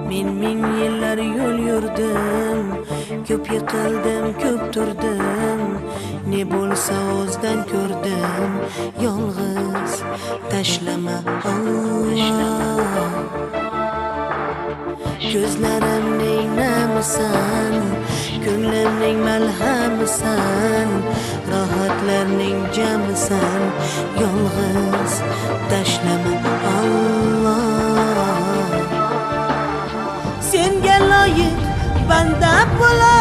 Men ming yillar yo'l yurdim, ko'p yiqildim, ko'p turdim. Ne bo'lsa o'zdan ko'rdim, yolg'iz tashlama Allah. Ko'zlarimning namisan, ko'nglimning malhamisan, rohatlarning jamisan, yolg'iz tashlama Allah. Senga loyiq banda bo'lar